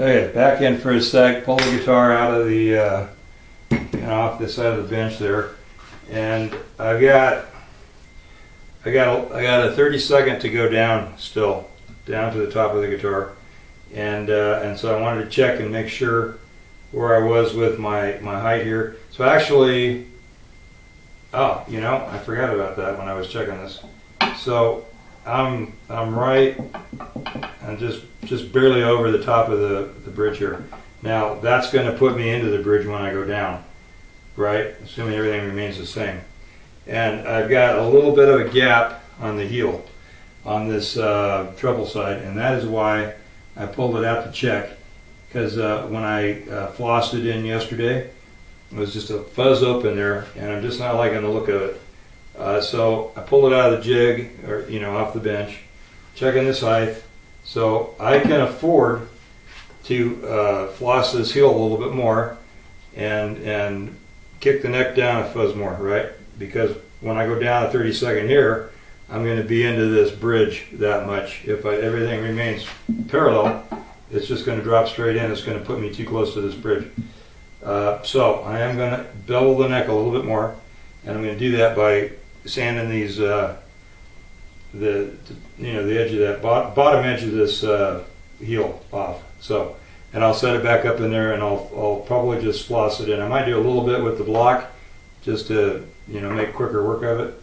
Okay, back in for a sec. Pull the guitar out of the off this side of the bench there, and I got a 30-second to go down still, down to the top of the guitar, and so I wanted to check and make sure where I was with my height here. So actually, oh, you know, I forgot about that when I was checking this. So I'm right, and just barely over the top of the bridge here. Now that's going to put me into the bridge when I go down, right? Assuming everything remains the same. And I've got a little bit of a gap on the heel on this treble side, and that is why I pulled it out to check, because when I flossed it in yesterday, it was just a fuzz open there, and I'm just not liking the look of it. So I pulled it out of the jig, or off the bench, checking this height, so I can afford to floss this heel a little bit more and kick the neck down a fuzz more, right? Because when I go down a 30-second here, I'm going to be into this bridge that much. If everything remains parallel, it's just going to drop straight in. It's going to put me too close to this bridge. So I am going to bevel the neck a little bit more, and I'm going to do that by sanding these the edge of that bottom edge of this heel off. So, and I'll set it back up in there, and I'll probably just floss it in. I might do a little bit with the block just to make quicker work of it,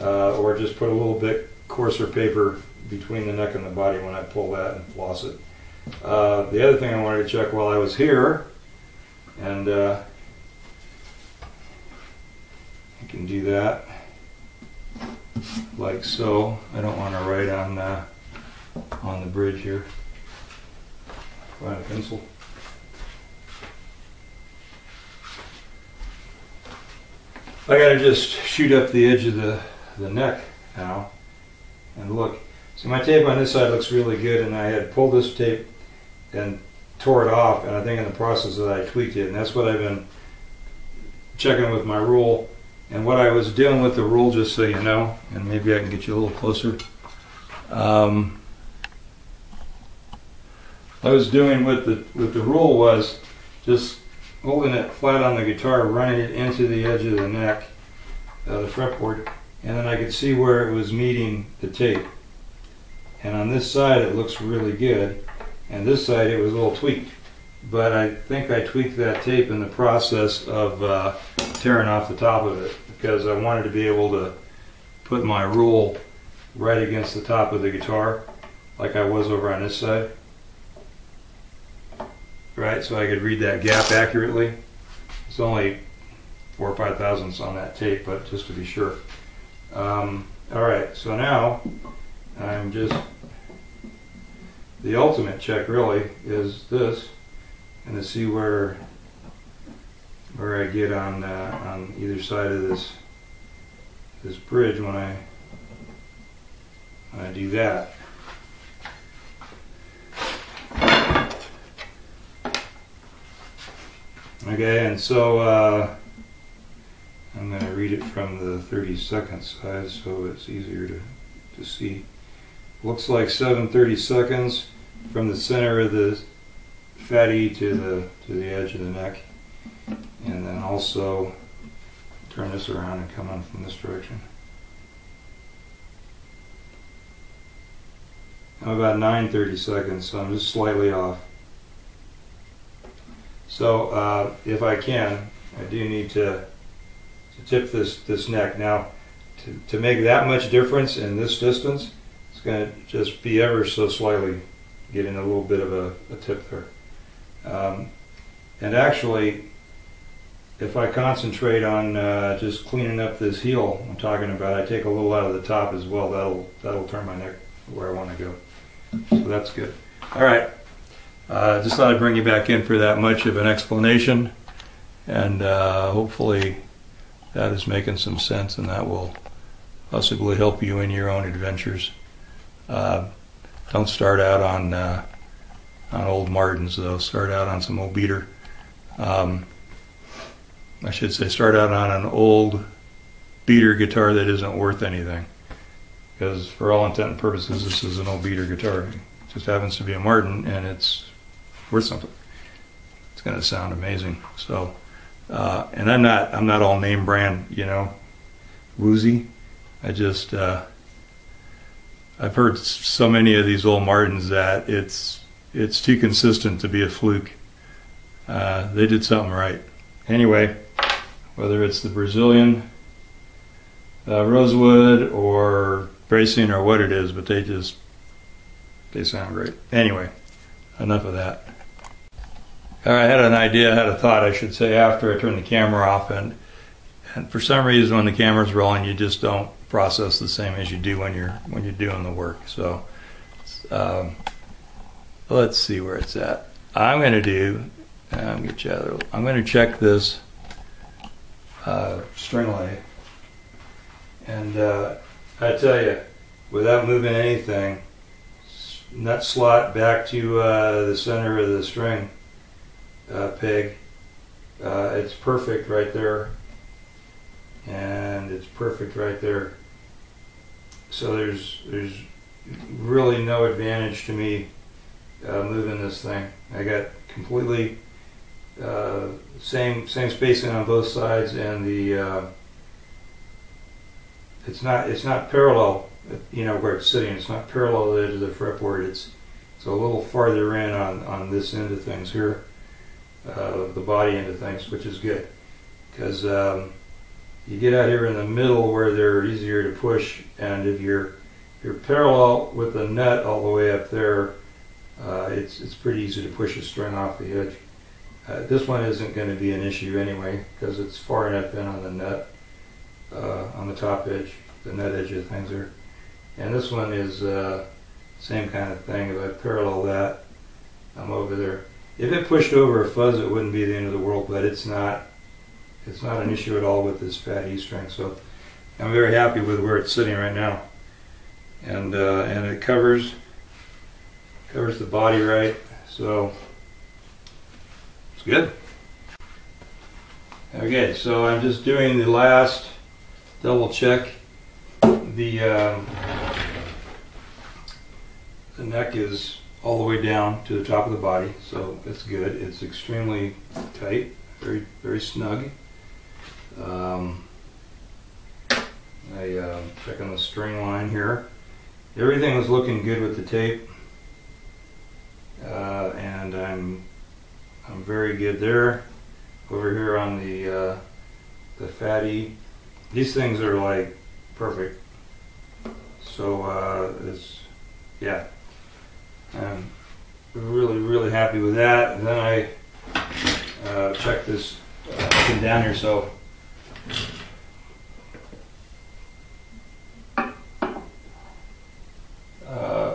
or just put a little bit coarser paper between the neck and the body when I pull that and floss it. The other thing I wanted to check while I was here, and I can do that like so. I don't want to write on the bridge here. Find a pencil. I got to just shoot up the edge of the neck now, and look. See, my tape on this side looks really good, and I had pulled this tape and tore it off, and I think in the process that I tweaked it, and that's what I've been checking with my rule. And what I was doing with the rule, just so you know, and maybe I can get you a little closer, I was doing with the rule was just holding it flat on the guitar, running it into the edge of the neck, the fretboard, and then I could see where it was meeting the tape. And on this side it looks really good, and this side it was a little tweaked. But I think I tweaked that tape in the process of tearing off the top of it, because I wanted to be able to put my rule right against the top of the guitar like I was over on this side. Right, so I could read that gap accurately. It's only 4 or 5 thousandths on that tape, but just to be sure. Alright, so now I'm just, the ultimate check really is this, and to see where I get on either side of this bridge when I do that. Okay, and so I'm going to read it from the 30-second side so it's easier to see. Looks like 7/32 from the center of the fatty to the edge of the neck, and then also turn this around and come on from this direction. I'm about 9/32, so I'm just slightly off. So if I can, I do need to tip this neck. Now, to make that much difference in this distance, it's going to just be ever so slightly getting a little bit of a tip there. And actually, if I concentrate on just cleaning up this heel I'm talking about, I take a little out of the top as well. That'll turn my neck where I want to go. So that's good. All right. Just thought I'd bring you back in for that much of an explanation, and hopefully that is making some sense, and that will possibly help you in your own adventures. Don't start out on old Martins though. Start out on some old beater. I should say start out on an old beater guitar that isn't worth anything, because for all intent and purposes this is an old beater guitar. It just happens to be a Martin and it's worth something. It's going to sound amazing. So and I'm not all name brand, you know, woozy. I just I've heard so many of these old Martins that it's too consistent to be a fluke. They did something right. Anyway, whether it's the Brazilian rosewood or bracing or what it is, but they sound great. Anyway, enough of that. I had a thought I should say, after I turned the camera off, and for some reason when the camera's rolling you just don't process the same as you do when you're doing the work. So let's see where it's at. I'm going to check this string lay, and I tell you, without moving anything, nut slot back to the center of the string peg, it's perfect right there, and it's perfect right there. So there's really no advantage to me moving this thing. I got completely same spacing on both sides, and the it's not parallel, you know, where it's sitting. It's not parallel to the fretboard. It's a little farther in on this end of things here, the body end of things, which is good, because you get out here in the middle where they're easier to push, and if you're parallel with the nut all the way up there, it's pretty easy to push a string off the edge. This one isn't going to be an issue anyway, because it's far enough in on the nut, on the top edge, the nut edge of things there. And this one is same kind of thing. If I parallel that, I'm over there. If it pushed over a fuzz, it wouldn't be the end of the world, but it's not an issue at all with this fat E string. So I'm very happy with where it's sitting right now, and it covers the body right, so it's good. Okay, so I'm just doing the last double check. The neck is all the way down to the top of the body, so it's good. It's extremely tight, very, very snug. Checking the string line here. Everything was looking good with the tape, and I'm very good there. Over here on the fatty, these things are like perfect. So yeah, I'm really, really happy with that. And then I check this thing down here. So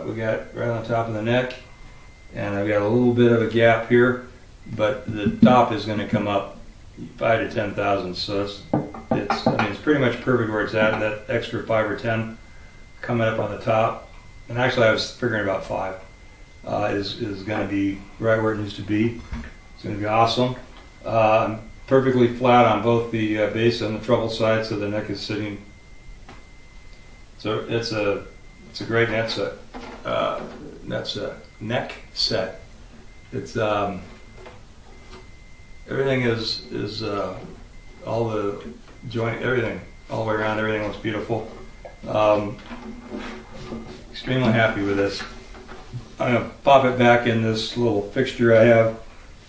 we got right on the top of the neck, and I've got a little bit of a gap here, but the top is going to come up 5 to 10 thousandths. So it's pretty much perfect where it's at. And that extra 5 or 10 coming up on the top, and actually I was figuring about 5 is going to be right where it needs to be. It's going to be awesome. Perfectly flat on both the bass and the treble side, so the neck is sitting. So it's a great neck set. Neck set. It's everything is all the joint, everything all the way around. Everything looks beautiful. Extremely happy with this. I'm gonna pop it back in this little fixture I have,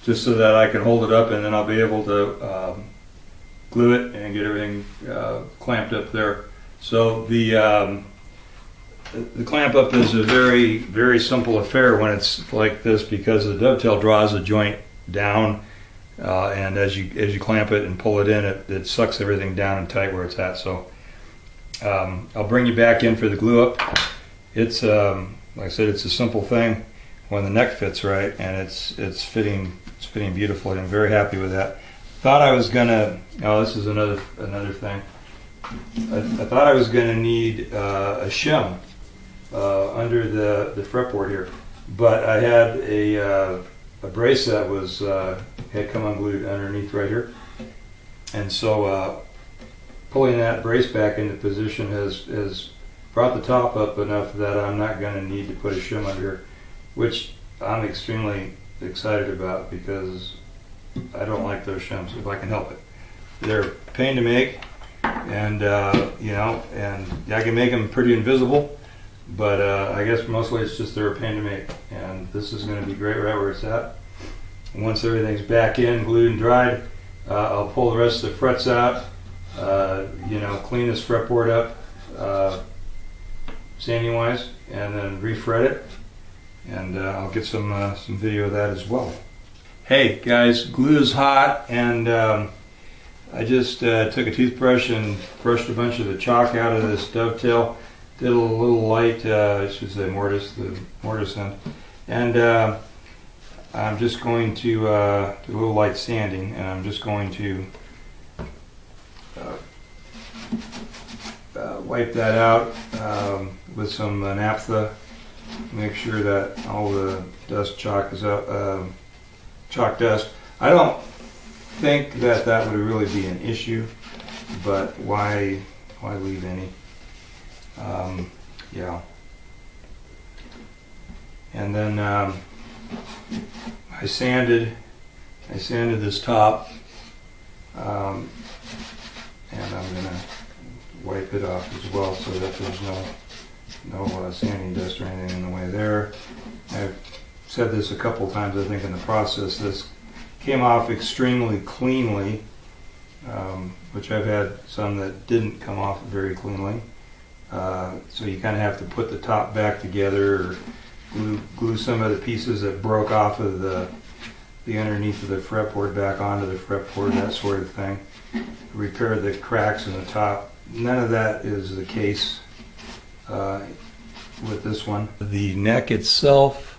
just so that I can hold it up, and then I'll be able to glue it and get everything clamped up there. So the clamp up is a very, very simple affair when it's like this, because the dovetail draws the joint down, and as you clamp it and pull it in, it sucks everything down and tight where it's at. So I'll bring you back in for the glue up. It's like I said, it's a simple thing when the neck fits right, and it's fitting beautifully. I'm very happy with that. Thought I was gonna, this is another thing. I thought I was gonna need a shim under the fretboard here, but I had a brace that was had come unglued underneath right here, and so pulling that brace back into position has brought the top up enough that I'm not going to need to put a shim under here, which I'm extremely excited about because I don't like those shims if I can help it. They're a pain to make, and you know, and I can make them pretty invisible, but I guess mostly it's just they're a pain to make, and this is going to be great right where it's at. And once everything's back in, glued and dried, I'll pull the rest of the frets out, you know, clean this fretboard up sanding wise, and then refret it, and I'll get some video of that as well. Hey guys, glue is hot, and I just took a toothbrush and brushed a bunch of the chalk out of this dovetail. Did a little light, I should say mortise, the mortise end, and I'm just going to do a little light sanding, and I'm just going to wipe that out with some naphtha. Make sure that all the dust chalk is out, chalk dust. I don't think that that would really be an issue, but why leave any? Yeah. And then I sanded this top, and I'm gonna wipe it off as well so that there's no sanding dust or anything in the way there. I've said this a couple times, I think, in the process. This came off extremely cleanly, which I've had some that didn't come off very cleanly. So you kind of have to put the top back together, or glue some of the pieces that broke off of the underneath of the fretboard back onto the fretboard, that sort of thing. Repair the cracks in the top. None of that is the case with this one. The neck itself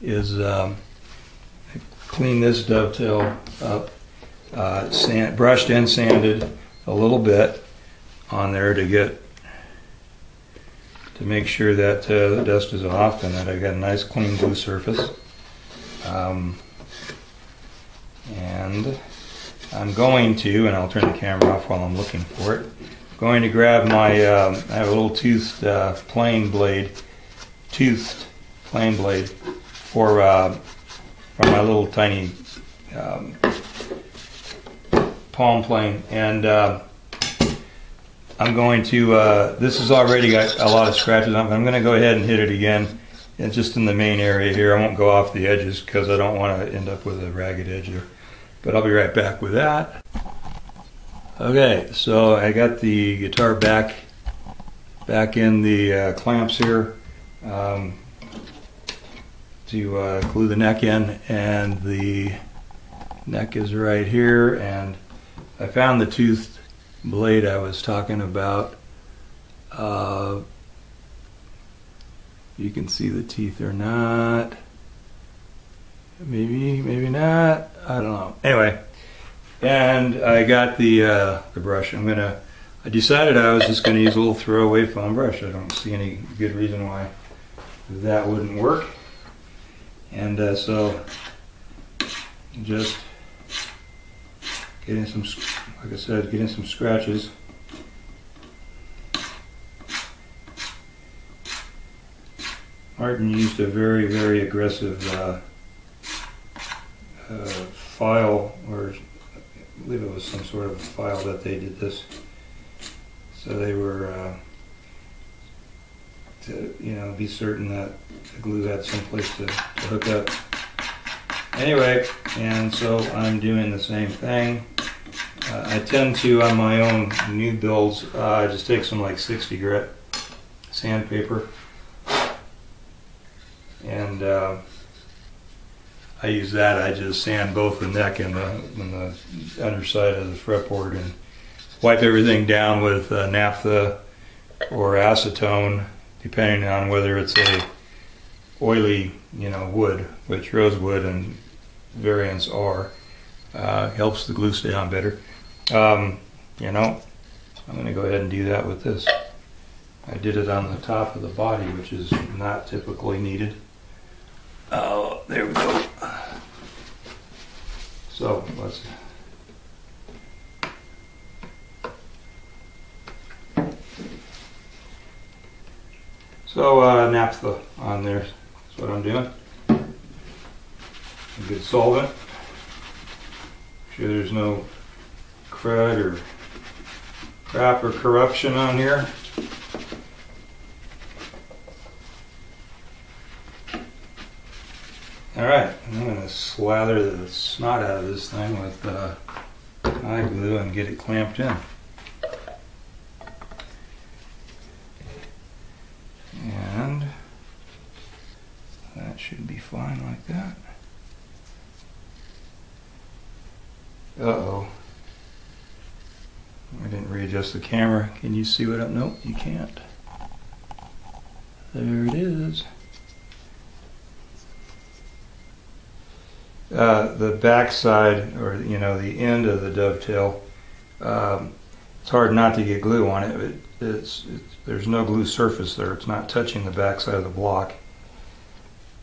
is clean this dovetail up, brushed and sanded a little bit on there to make sure that the dust is off and that I got a nice clean glue surface. And I'm going to, and I'll turn the camera off while I'm looking for it, going to grab my, I have a little toothed plane blade for my little tiny palm plane, and I'm going to, this has already got a lot of scratches on it. I'm going to go ahead and hit it again, and just in the main area here. I won't go off the edges because I don't want to end up with a ragged edge there. But I'll be right back with that. Okay, so I got the guitar back in the clamps here to glue the neck in, and the neck is right here, and I found the toothed blade I was talking about. You can see the teeth or not. Maybe not. I don't know. Anyway, and I got the brush. I decided I was just going to use a little throwaway foam brush. I don't see any good reason why that wouldn't work. And so just getting some, like I said, getting some scratches. Martin used a very, very aggressive file, or I believe it was some sort of file that they did this. So they were to, you know, be certain that the glue had some place to hook up. Anyway, and so I'm doing the same thing. I tend to, on my own new builds, just take some like 60 grit sandpaper, and I use that. I just sand both the neck and the underside of the fretboard, and wipe everything down with naphtha or acetone, depending on whether it's a oily, you know, wood, which rosewood and variants are. Helps the glue stay on better. You know, I'm going to go ahead and do that with this. I did it on the top of the body, which is not typically needed. Oh, there we go. So let's. So naphtha on there. That's what I'm doing. A good solvent. Make sure there's no crud or crap or corruption on here. Alright, I'm going to slather the snot out of this thing with eye glue and get it clamped in. And that should be fine like that. Uh-oh. I didn't readjust the camera. Can you see what I'm... Nope, you can't. There it is. The back side, or you know, the end of the dovetail, it's hard not to get glue on it. There's no glue surface there. It's not touching the back side of the block.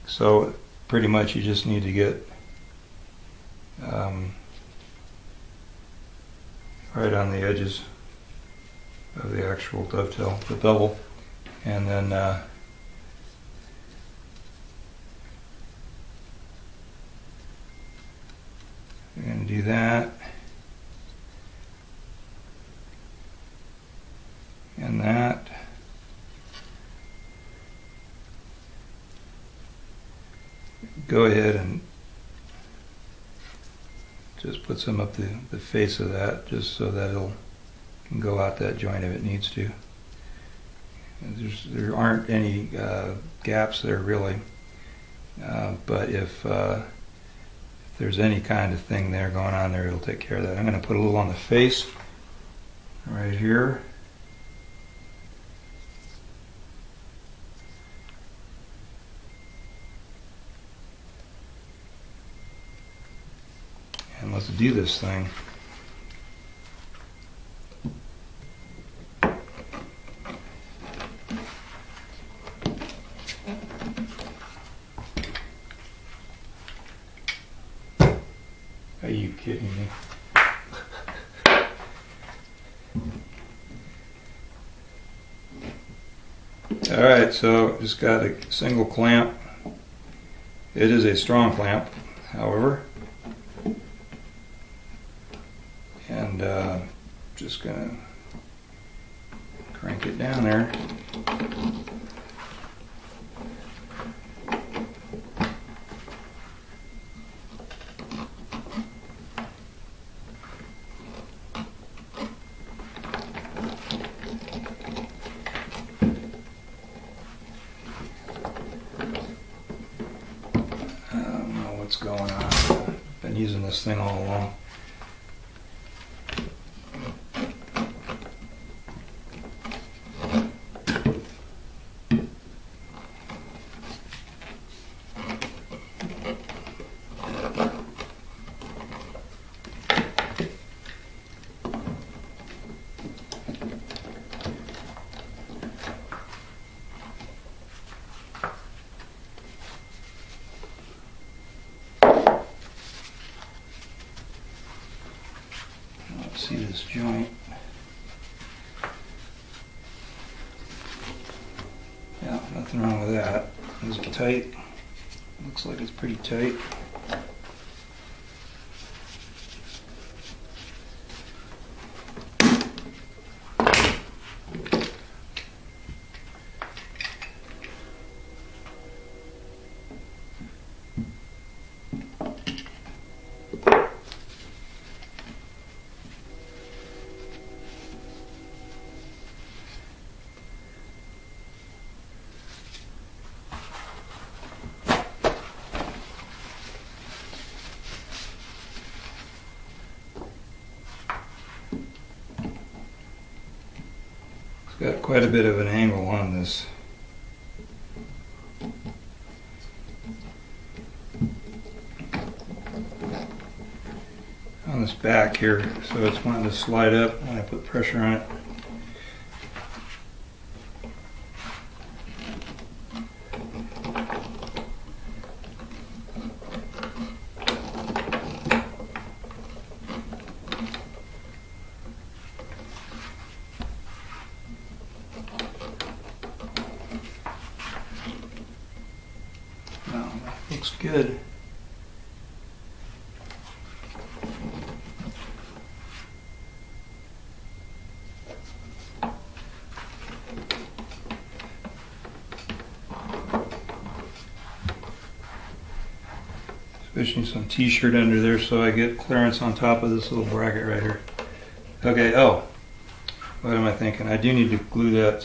So pretty much you just need to get right on the edges of the actual dovetail, the bevel, and then you're going to do that, and that, go ahead and just put some up the face of that, just so that it'll can go out that joint if it needs to. There aren't any gaps there really, but if there's any kind of thing there going on there, it'll take care of that. I'm going to put a little on the face right here. And let's do this thing. Are you kidding me? Alright, so just got a single clamp. It is a strong clamp, however. And just gonna crank it down there. I don't know what's going on. I've been using this thing all along. See this joint. Yeah, nothing wrong with that. Is it tight? Looks like it's pretty tight. Got quite a bit of an angle on this. On this back here, so it's wanting to slide up when I put pressure on it. good. Pushing some t-shirt under there so I get clearance on top of this little bracket right here. Okay, oh, what am I thinking? I do need to glue that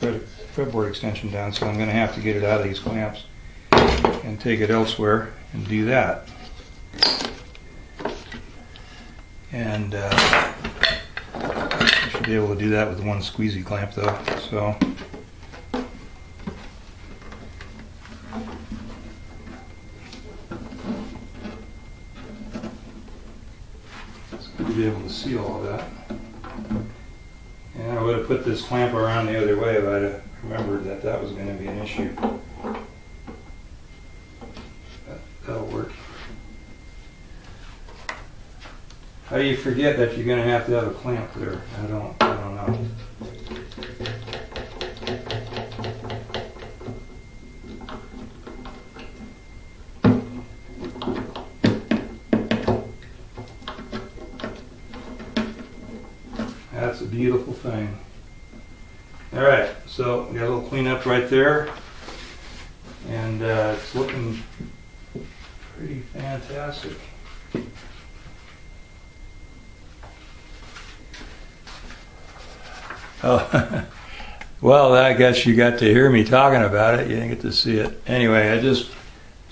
fretboard extension down, so I'm going to have to get it out of these clamps and take it elsewhere and do that. And I should be able to do that with one squeezy clamp though. So. To be able to see all of that. And I would have put this clamp around the other way if I'd have remembered that that was going to be an issue. That'll work. How do you forget that you're going to have a clamp there? I don't know. That's a beautiful thing. All right, so we got a little cleanup right there, and it's looking pretty fantastic. Oh, well, I guess you got to hear me talking about it. You didn't get to see it. Anyway, I just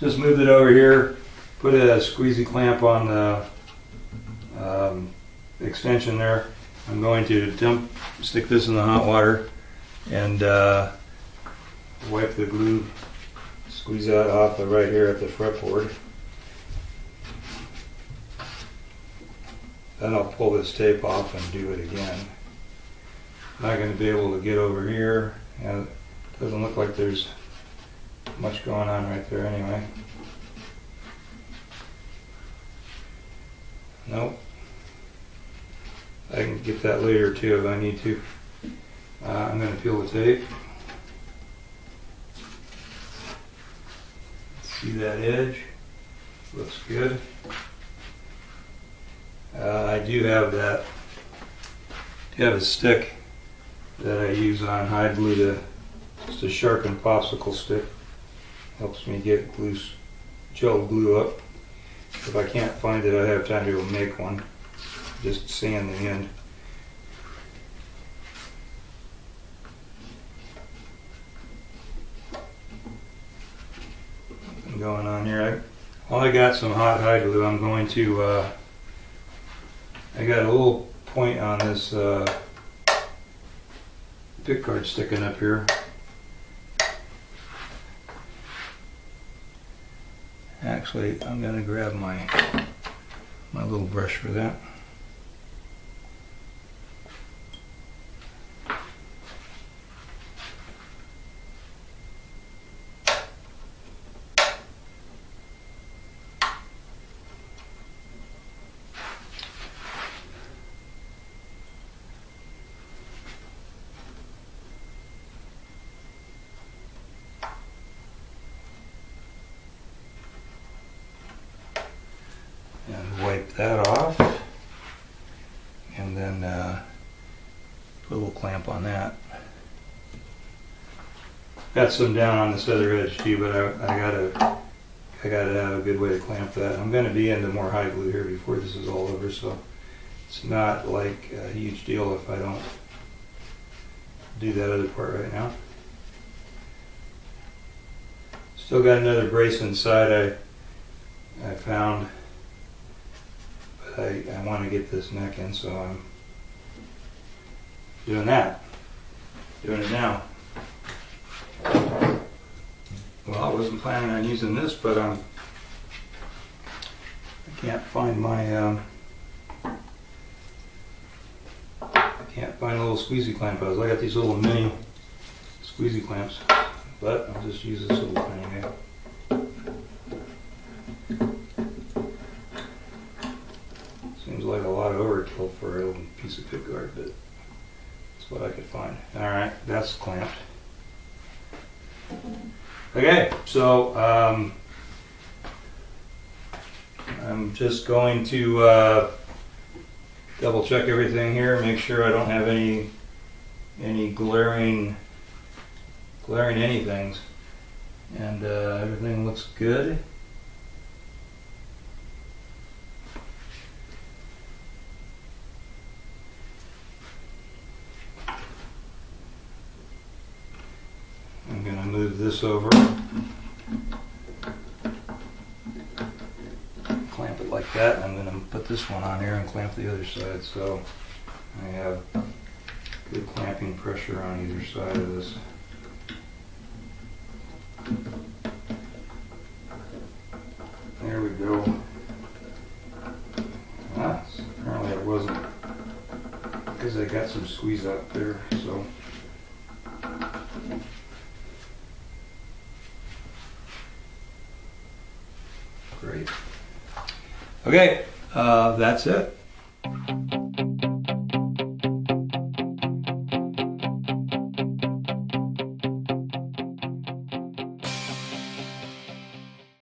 moved it over here, put a squeezy clamp on the extension there. I'm going to stick this in the hot water and wipe the glue, squeeze that off right here at the fretboard. Then I'll pull this tape off and do it again. Not going to be able to get over here. And it doesn't look like there's much going on right there anyway. Nope. I can get that later too if I need to. I'm going to peel the tape. See that edge? Looks good. I do have a stick that I use on hide glue just a sharpened popsicle stick. Helps me get gel glue up. If I can't find it, I have time to go make one. Just sand the end. Nothing going on here. I got some hot hide glue. I'm going to. I got a little point on this pick guard sticking up here. Actually, I'm going to grab my little brush for that. And wipe that off, and then put a little clamp on that. Got some down on this other edge too, but I gotta have a good way to clamp that. I'm going to be into more hide glue here before this is all over, so it's not like a huge deal if I don't do that other part right now. Still got another brace inside I found. I want to get this neck in, so I'm doing that. Doing it now. Well, I wasn't planning on using this, but I can't find my I can't find a little squeezy clamp. I got these little mini squeezy clamps, but I'll just use this little thing anyway. Seems like a lot of overkill for a little piece of pick guard, but that's what I could find. Alright, that's clamped. Okay, so I'm just going to double check everything here, make sure I don't have any glaring anythings, and everything looks good. I'm going to move this over, clamp it like that. I'm going to put this one on here and clamp the other side, so I have good clamping pressure on either side of this. There we go. Apparently it wasn't, because I got some squeeze out there, so. Great. Okay, that's it.